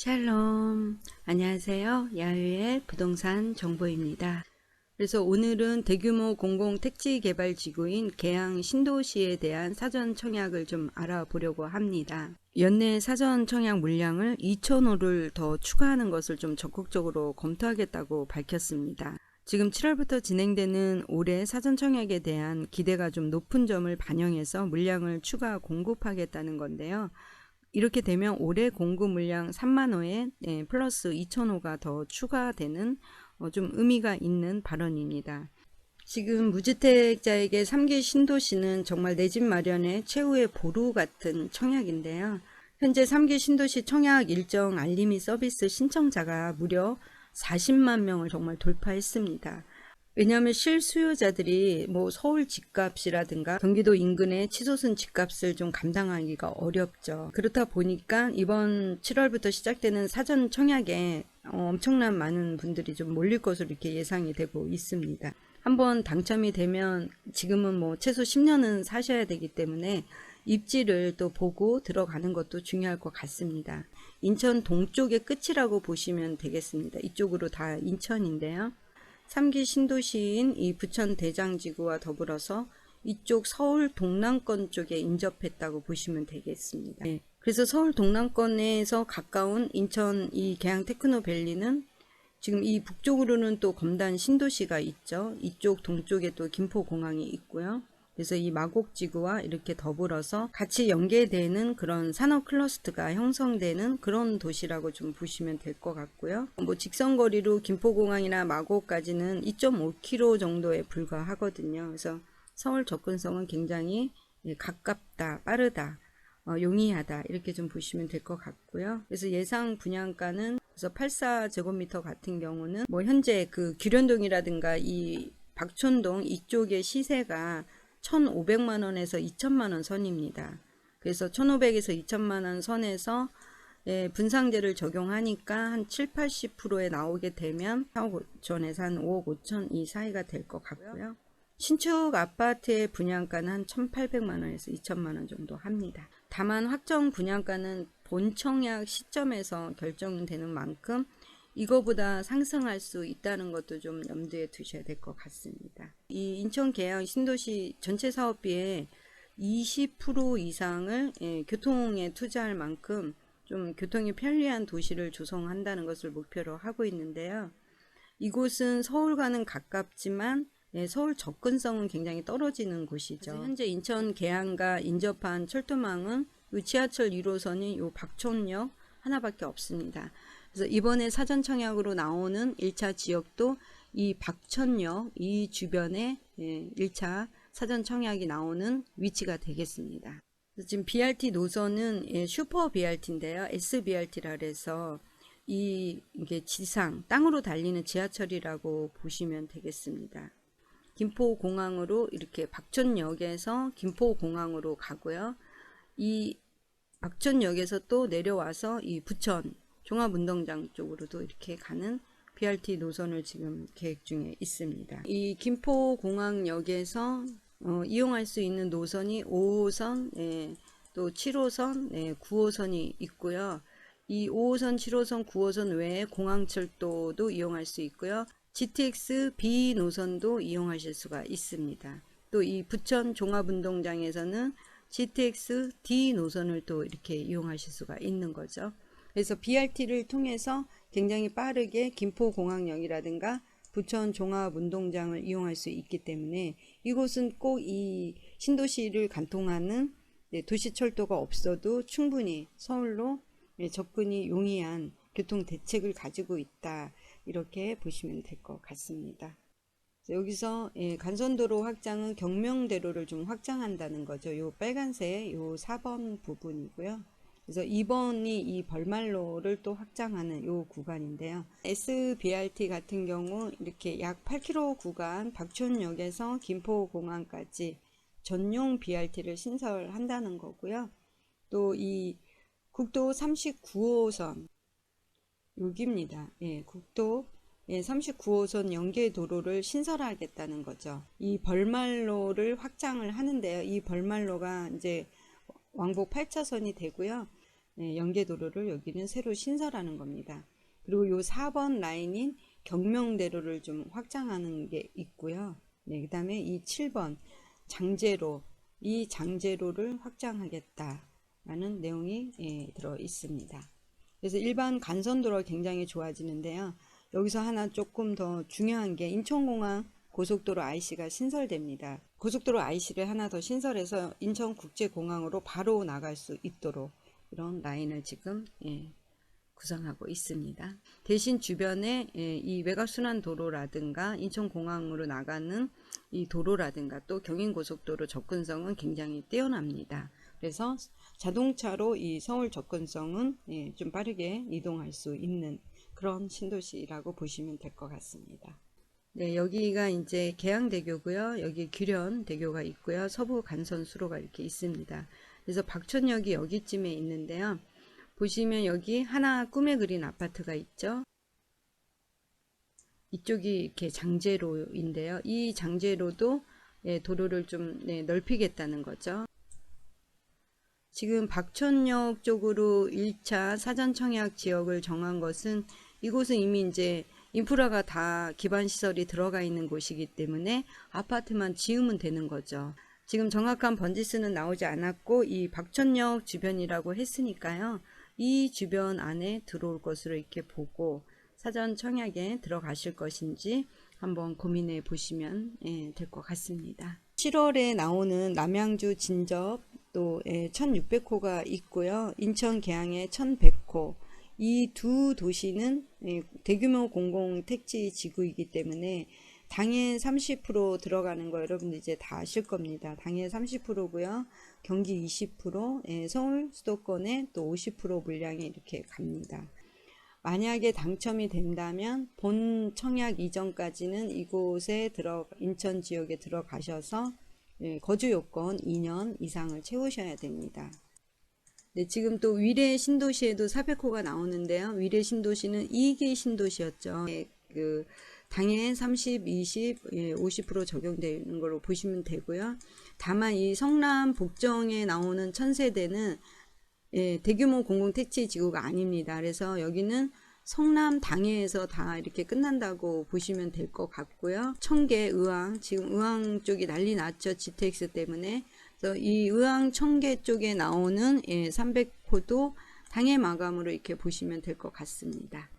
샬롬. 안녕하세요. 야유의 부동산 정보입니다. 그래서 오늘은 대규모 공공택지개발지구인 계양 신도시에 대한 사전 청약을 좀 알아보려고 합니다. 연내 사전 청약 물량을 2,000호를 더 추가하는 것을 좀 적극적으로 검토하겠다고 밝혔습니다. 지금 7월부터 진행되는 올해 사전 청약에 대한 기대가 좀 높은 점을 반영해서 물량을 추가 공급하겠다는 건데요. 이렇게 되면 올해 공급 물량 3만호에 플러스 2,000호가 더 추가되는 좀 의미가 있는 발언입니다. 지금 무주택자에게 3기 신도시는 정말 내 집 마련의 최후의 보루 같은 청약인데요. 현재 3기 신도시 청약 일정 알림이 서비스 신청자가 무려 40만 명을 정말 돌파했습니다. 왜냐하면 실수요자들이 서울 집값이라든가 경기도 인근의 치솟은 집값을 좀 감당하기가 어렵죠. 그렇다 보니까 이번 7월부터 시작되는 사전 청약에 엄청난 많은 분들이 좀 몰릴 것으로 이렇게 예상이 되고 있습니다. 한번 당첨이 되면 지금은 최소 10년은 사셔야 되기 때문에 입지를 또 보고 들어가는 것도 중요할 것 같습니다. 인천 동쪽의 끝이라고 보시면 되겠습니다. 이쪽으로 다 인천인데요. 3기 신도시인 이 부천 대장지구와 더불어서 이쪽 서울 동남권 쪽에 인접했다고 보시면 되겠습니다. 그래서 서울 동남권에서 가까운 인천 이 계양 테크노밸리는 지금 이 북쪽으로는 또 검단 신도시가 있죠. 이쪽 동쪽에 또 김포공항이 있고요. 그래서 이 마곡지구와 이렇게 더불어서 같이 연계되는 그런 산업 클러스터가 형성되는 그런 도시라고 좀 보시면 될 것 같고요. 직선거리로 김포공항이나 마곡까지는 2.5km 정도에 불과하거든요. 그래서 서울 접근성은 굉장히 가깝다, 빠르다, 용이하다 이렇게 좀 보시면 될 것 같고요. 그래서 예상 분양가는 그래서 84제곱미터 같은 경우는 현재 그 규련동이라든가 이 박촌동 이쪽의 시세가 1,500만 원에서 2천만 원 선입니다. 그래서 1,500에서 2천만 원 선에서 분상제를 적용하니까 한 7, 80%에 나오게 되면 4억 5천에서 한 5억 5천 이 사이가 될 것 같고요. 신축 아파트의 분양가는 한 1,800만 원에서 2천만 원 정도 합니다. 다만 확정 분양가는 본 청약 시점에서 결정되는 만큼 이거보다 상승할 수 있다는 것도 좀 염두에 두셔야 될 것 같습니다. 이 인천 계양 신도시 전체 사업비의 20% 이상을 교통에 투자할 만큼 좀 교통이 편리한 도시를 조성한다는 것을 목표로 하고 있는데요. 이곳은 서울과는 가깝지만 서울 접근성은 굉장히 떨어지는 곳이죠. 현재 인천 계양과 인접한 철도망은 지하철 1호선이 박촌역 하나밖에 없습니다. 그래서 이번에 사전 청약으로 나오는 1차 지역도 이 박천역 이 주변에 1차 사전 청약이 나오는 위치가 되겠습니다. 지금 BRT 노선은 슈퍼 BRT인데요. SBRT라 그래서 이게 지상 땅으로 달리는 지하철이라고 보시면 되겠습니다. 김포공항으로 이렇게 박천역에서 김포공항으로 가고요. 이 박천역에서 또 내려와서 이 부천 종합운동장 쪽으로도 이렇게 가는 BRT 노선을 지금 계획 중에 있습니다. 이 김포공항역에서 이용할 수 있는 노선이 5호선, 또 7호선, 9호선이 있고요. 이 5호선, 7호선, 9호선 외에 공항철도도 이용할 수 있고요. GTX B 노선도 이용하실 수가 있습니다. 또 이 부천 종합운동장에서는 GTX D 노선을 또 이렇게 이용하실 수가 있는 거죠. 그래서 BRT를 통해서 굉장히 빠르게 김포공항역이라든가 부천 종합운동장을 이용할 수 있기 때문에 이곳은 꼭 이 신도시를 관통하는 도시철도가 없어도 충분히 서울로 접근이 용이한 교통 대책을 가지고 있다. 이렇게 보시면 될 것 같습니다. 여기서 간선도로 확장은 경명대로를 좀 확장한다는 거죠. 요 빨간색 요 4번 부분이고요. 그래서 2번이 이 벌말로를 또 확장하는 요 구간인데요. SBRT 같은 경우 이렇게 약 8km 구간 박촌역에서 김포공항까지 전용 BRT를 신설한다는 거고요. 또 이 국도 39호선 여기입니다. 국도 39호선 연계도로를 신설하겠다는 거죠. 이 벌말로를 확장을 하는데요. 이 벌말로가 이제 왕복 8차선이 되고요. 연계도로를 여기는 새로 신설하는 겁니다. 그리고 요 4번 라인인 경명대로를 좀 확장하는 게 있고요. 그 다음에 이 7번 장제로, 이 장제로를 확장하겠다라는 내용이 들어 있습니다. 그래서 일반 간선도로가 굉장히 좋아지는데요. 여기서 하나 조금 더 중요한 게 인천공항 고속도로 IC가 신설됩니다. 고속도로 IC를 하나 더 신설해서 인천국제공항으로 바로 나갈 수 있도록 이런 라인을 지금 구성하고 있습니다. 대신 주변에 이 외곽순환도로라든가 인천공항으로 나가는 이 도로라든가 또 경인고속도로 접근성은 굉장히 뛰어납니다. 그래서 자동차로 이 서울 접근성은 좀 빠르게 이동할 수 있는 그런 신도시라고 보시면 될 것 같습니다. 네, 여기가 이제 계양대교고요. 여기 규련대교가 있고요. 서부 간선수로가 이렇게 있습니다. 그래서 박천역이 여기쯤에 있는데요. 보시면 여기 하나 꿈에 그린 아파트가 있죠. 이쪽이 이렇게 장제로인데요. 이 장제로도 도로를 좀 넓히겠다는 거죠. 지금 박천역 쪽으로 1차 사전청약 지역을 정한 것은 이곳은 이미 이제 인프라가 다 기반시설이 들어가 있는 곳이기 때문에 아파트만 지으면 되는 거죠. 지금 정확한 번지수는 나오지 않았고 이 박천역 주변이라고 했으니까요. 이 주변 안에 들어올 것으로 이렇게 보고 사전 청약에 들어가실 것인지 한번 고민해 보시면 될 것 같습니다. 7월에 나오는 남양주 진접 또 1600호가 있고요. 인천 계양에 1100호. 이 두 도시는 대규모 공공택지 지구이기 때문에 당해 30% 들어가는 거 여러분들 이제 다 아실 겁니다. 당해 30%고요. 경기 20%, 서울 수도권에 또 50% 물량이 이렇게 갑니다. 만약에 당첨이 된다면 본 청약 이전까지는 이곳에 인천 지역에 들어가셔서 거주 요건 2년 이상을 채우셔야 됩니다. 네, 지금 또 위례 신도시에도 400호가 나오는데요. 위례 신도시는 2기 신도시였죠. 그 당해 30, 20, 50% 적용되는 걸로 보시면 되고요. 다만 이 성남 복정에 나오는 1000세대는 대규모 공공택지 지구가 아닙니다. 그래서 여기는 성남 당해에서 다 이렇게 끝난다고 보시면 될 것 같고요. 청계, 의왕, 지금 의왕 쪽이 난리 났죠. GTX 때문에. 그래서 이 의왕 청계 쪽에 나오는 300호도 당해 마감으로 이렇게 보시면 될 것 같습니다.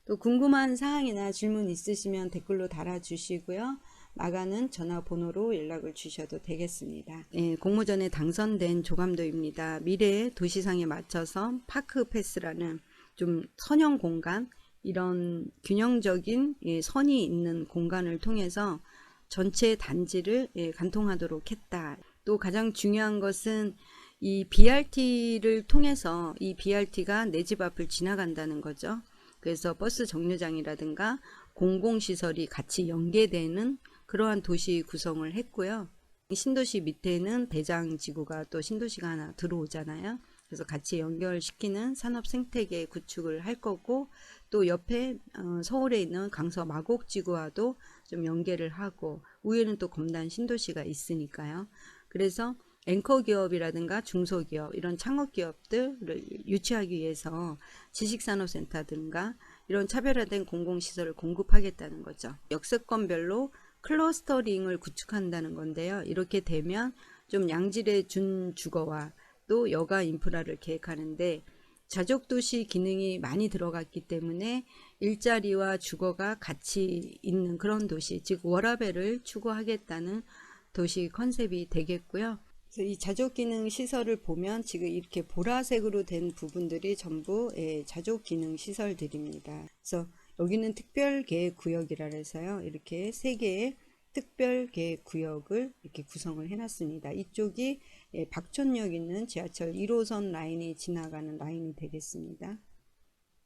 또 궁금한 사항이나 질문 있으시면 댓글로 달아주시고요. 나가는 전화번호로 연락을 주셔도 되겠습니다. 공모전에 당선된 조감도입니다. 미래 도시상에 맞춰서 파크 패스라는 좀 선형 공간, 이런 균형적인 선이 있는 공간을 통해서 전체 단지를 관통하도록 했다. 또 가장 중요한 것은 이 BRT를 통해서 이 BRT가 내 집 앞을 지나간다는 거죠. 그래서 버스 정류장이라든가 공공시설이 같이 연계되는 그러한 도시 구성을 했고요. 신도시 밑에는 대장지구가 또 신도시가 하나 들어오잖아요. 그래서 같이 연결시키는 산업 생태계 구축을 할 거고 또 옆에 서울에 있는 강서 마곡지구와도 좀 연계를 하고 위에는 또 검단 신도시가 있으니까요. 그래서 앵커 기업이라든가 중소기업 이런 창업 기업들을 유치하기 위해서 지식산업센터든가 이런 차별화된 공공시설을 공급하겠다는 거죠. 역세권별로 클러스터링을 구축한다는 건데요. 이렇게 되면 좀 양질의 준주거와 또 여가 인프라를 계획하는데 자족도시 기능이 많이 들어갔기 때문에 일자리와 주거가 같이 있는 그런 도시, 즉 워라밸을 추구하겠다는 도시 컨셉이 되겠고요. 그래서 이 자족기능 시설을 보면 지금 이렇게 보라색으로 된 부분들이 전부 자족기능 시설들입니다. 그래서 여기는 특별계획구역이라 해서요. 이렇게 3개의 특별계획구역을 이렇게 구성을 해놨습니다. 이쪽이 박천역 있는 지하철 1호선 라인이 지나가는 라인이 되겠습니다.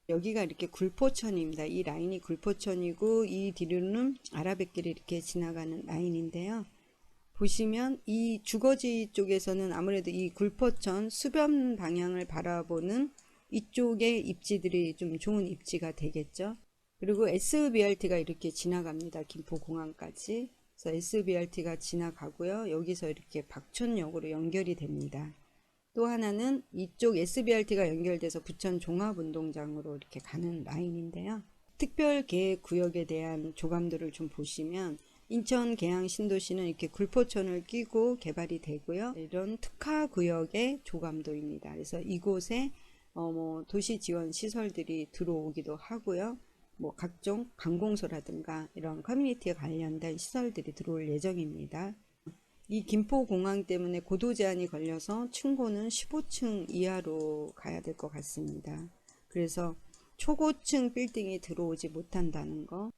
여기가 이렇게 굴포천입니다. 이 라인이 굴포천이고 이 뒤로는 아라뱃길이 이렇게 지나가는 라인인데요. 보시면 이 주거지 쪽에서는 아무래도 이 굴포천 수변 방향을 바라보는 이쪽의 입지들이 좀 좋은 입지가 되겠죠. 그리고 SBRT가 이렇게 지나갑니다. 김포공항까지. 그래서 SBRT가 지나가고요. 여기서 이렇게 박천역으로 연결이 됩니다. 또 하나는 이쪽 SBRT가 연결돼서 부천 종합운동장으로 이렇게 가는 라인인데요. 특별계획구역에 대한 조감도를 좀 보시면 인천 계양 신도시는 이렇게 굴포천을 끼고 개발이 되고요. 이런 특화구역의 조감도입니다. 그래서 이곳에 도시 지원 시설들이 들어오기도 하고요. 각종 관공서라든가 이런 커뮤니티에 관련된 시설들이 들어올 예정입니다. 이 김포공항 때문에 고도 제한이 걸려서 층고는 15층 이하로 가야 될 것 같습니다. 그래서 초고층 빌딩이 들어오지 못한다는 거.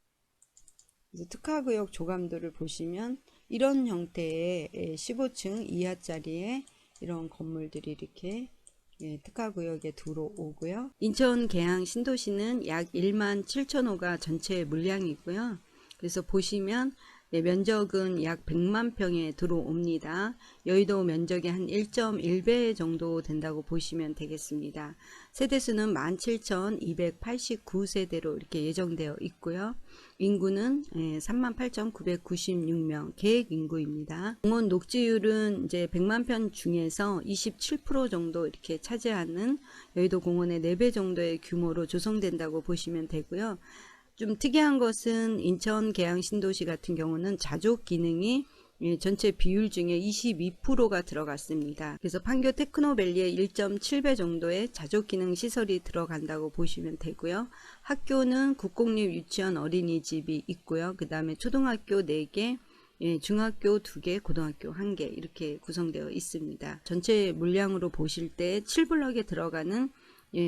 그래서 특화구역 조감도를 보시면 이런 형태의 15층 이하짜리의 이런 건물들이 이렇게 특화구역에 들어오고요. 인천 계양 신도시는 약 1만 7천 호가 전체 물량이고요. 그래서 보시면 면적은 약 100만 평에 들어옵니다. 여의도 면적의 한 1.1배 정도 된다고 보시면 되겠습니다. 세대수는 17,289세대로 이렇게 예정되어 있고요. 인구는 38,996명 계획 인구입니다. 공원 녹지율은 이제 100만 평 중에서 27% 정도 이렇게 차지하는 여의도 공원의 4배 정도의 규모로 조성된다고 보시면 되고요. 좀 특이한 것은 인천 계양 신도시 같은 경우는 자족 기능이 전체 비율 중에 22%가 들어갔습니다. 그래서 판교 테크노밸리의 1.7배 정도의 자족 기능 시설이 들어간다고 보시면 되고요. 학교는 국공립 유치원 어린이집이 있고요. 그 다음에 초등학교 4개, 중학교 2개, 고등학교 1개 이렇게 구성되어 있습니다. 전체 물량으로 보실 때 7블럭에 들어가는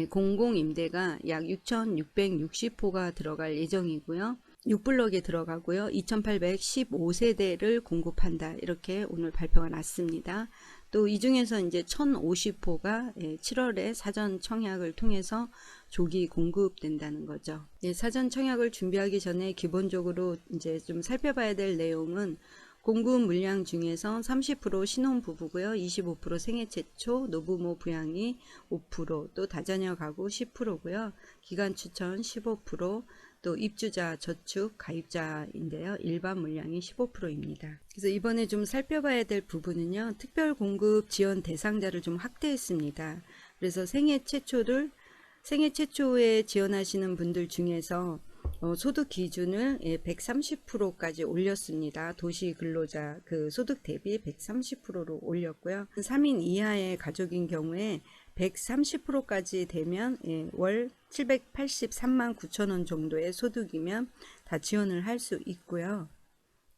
공공임대가 약 6,660호가 들어갈 예정이고요. 6블럭에 들어가고요. 2,815세대를 공급한다. 이렇게 오늘 발표가 났습니다. 또 이 중에서 이제 1,050호가 7월에 사전 청약을 통해서 조기 공급된다는 거죠. 사전 청약을 준비하기 전에 기본적으로 이제 좀 살펴봐야 될 내용은 공급 물량 중에서 30% 신혼부부고요. 25% 생애 최초, 노부모 부양이 5%, 또 다자녀 가구 10%고요. 기간 추천 15%, 또 입주자 저축 가입자인데요. 일반 물량이 15%입니다. 그래서 이번에 좀 살펴봐야 될 부분은요. 특별 공급 지원 대상자를 좀 확대했습니다. 그래서 생애 최초에 지원하시는 분들 중에서 소득 기준을 130%까지 올렸습니다. 도시 근로자 그 소득 대비 130%로 올렸고요. 3인 이하의 가족인 경우에 130%까지 되면 월 783만 9천 원 정도의 소득이면 다 지원을 할 수 있고요.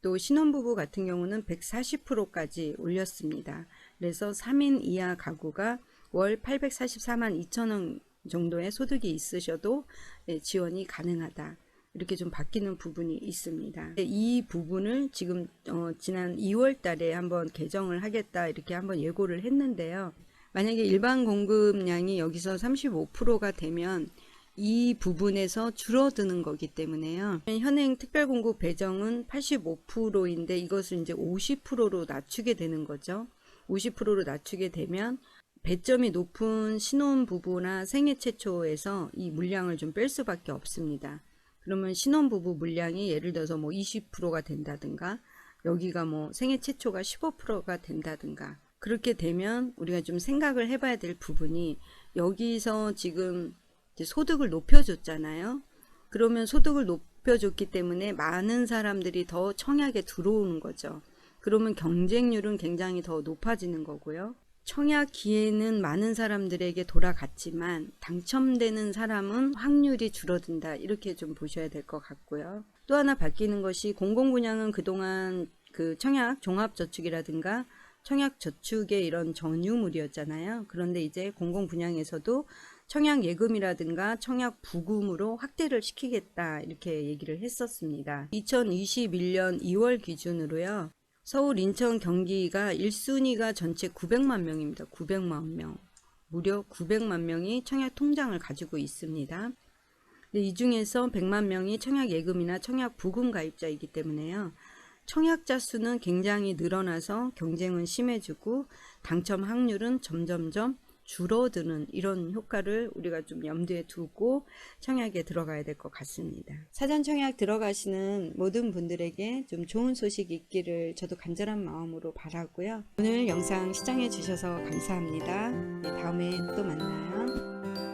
또 신혼부부 같은 경우는 140%까지 올렸습니다. 그래서 3인 이하 가구가 월 844만 2천 원 정도의 소득이 있으셔도 지원이 가능하다. 이렇게 좀 바뀌는 부분이 있습니다. 이 부분을 지금 지난 2월 달에 한번 개정을 하겠다 이렇게 한번 예고를 했는데요. 만약에 일반 공급량이 여기서 35%가 되면 이 부분에서 줄어드는 거기 때문에요. 현행 특별공급 배정은 85%인데 이것을 이제 50%로 낮추게 되는 거죠. 50%로 낮추게 되면 배점이 높은 신혼부부나 생애 최초에서 이 물량을 좀 뺄 수밖에 없습니다. 그러면 신혼부부 물량이 예를 들어서 20%가 된다든가 여기가 생애 최초가 15%가 된다든가 그렇게 되면 우리가 좀 생각을 해봐야 될 부분이 여기서 지금 이제 소득을 높여줬잖아요. 그러면 소득을 높여줬기 때문에 많은 사람들이 더 청약에 들어오는 거죠. 그러면 경쟁률은 굉장히 더 높아지는 거고요. 청약 기회는 많은 사람들에게 돌아갔지만 당첨되는 사람은 확률이 줄어든다. 이렇게 좀 보셔야 될 것 같고요. 또 하나 바뀌는 것이 공공분양은 그동안 그 청약 종합저축이라든가 청약저축의 이런 전유물이었잖아요. 그런데 이제 공공분양에서도 청약예금이라든가 청약부금으로 확대를 시키겠다. 이렇게 얘기를 했었습니다. 2021년 2월 기준으로요. 서울, 인천, 경기가 1순위가 전체 900만 명입니다. 900만 명. 무려 900만 명이 청약 통장을 가지고 있습니다. 근데 이 중에서 100만 명이 청약 예금이나 청약 부금 가입자이기 때문에요. 청약자 수는 굉장히 늘어나서 경쟁은 심해지고 당첨 확률은 점점점 줄어드는 이런 효과를 우리가 좀 염두에 두고 청약에 들어가야 될 것 같습니다. 사전 청약 들어가시는 모든 분들에게 좀 좋은 소식 있기를 저도 간절한 마음으로 바라고요. 오늘 영상 시청해 주셔서 감사합니다. 네, 다음에 또 만나요.